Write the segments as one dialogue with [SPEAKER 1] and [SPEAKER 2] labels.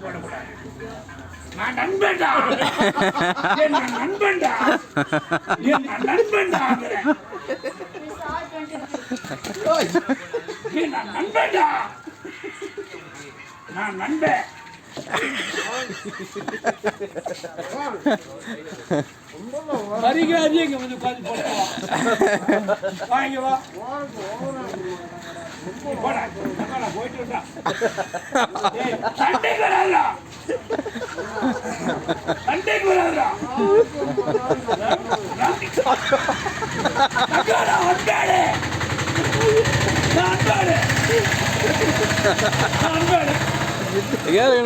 [SPEAKER 1] போடக்கூடாது. நான் நண்பன்டா, என்ன நண்பன்டா, என்ன நண்பன்டாங்கிறேன். நான் நண்பன்டா, நான் நண்பன். மரியாதையே இங்க வந்து உட்காந்து போடுவோம். வாங்க வா போடா, போயிட்டு வந்தா சண்டைக்கு வராதா, சண்டைக்கு வராதா. அன்பாடு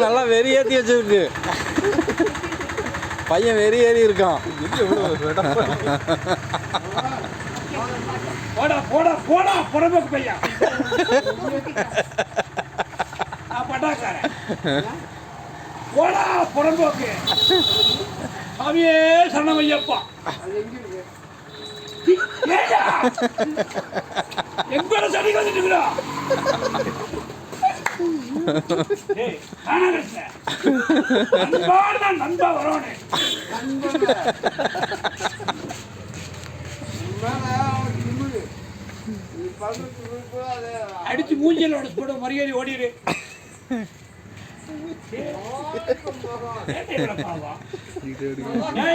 [SPEAKER 2] நல்லா வெறி ஏற்றி வச்சிருக்கு. பையன் வெறி ஏறி இருக்கான்.
[SPEAKER 1] போடா போடா போடா புறம்போக்கு பையா. பட்டாக்காரன் போடா புறம்போக்கு. சாமியே சரணமையப்பா. எங்க சரி வந்துட்டுங்களா? நண்பா வரோனே அடிச்சு மூஞ்சியலோட கூட மரியாதை ஓடிடு.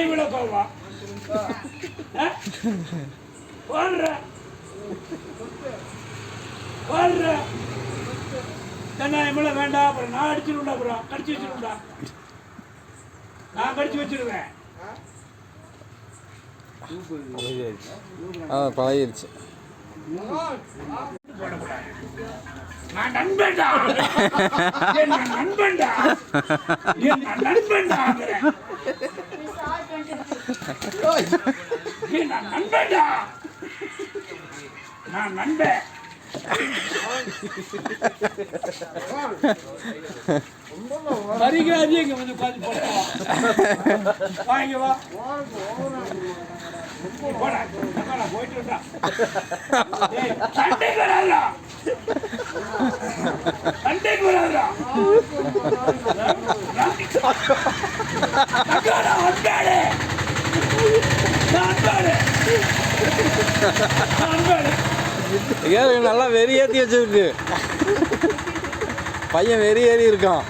[SPEAKER 1] இவ்வளவு கோவா வேண்டாம். அப்புறம் நான் அடிச்சிருந்தா, அப்புறம் கடிச்சு வச்சிருந்தா, நான் கடிச்சு வச்சிருவேன்.
[SPEAKER 2] பழகிருச்சு.
[SPEAKER 1] நான் நண்பன்டா, என்ன நண்பன்டா, என்ன நண்பன்டாங்கிறேன். நான் நண்பன்டா, நான் நண்பன். மரியாதையே இங்க வந்து உட்காந்து போடுவோம். வாங்க வா போடா, போயிட்டு வந்தா சண்டைக்கு வராதா, சண்டைக்கு வராதா. அன்பாடு
[SPEAKER 2] நல்லா வெறி ஏற்றி வச்சிருக்கு. பையன் வெறி ஏறி இருக்கான்.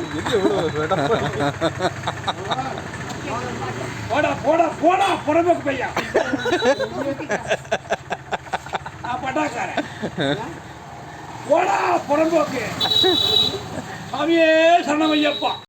[SPEAKER 1] போடா போடா போடா புறம்போக்கு பையா. பட்டாக்காரன் போடா புறம்போக்கு. சாமியே சரணமையப்பா.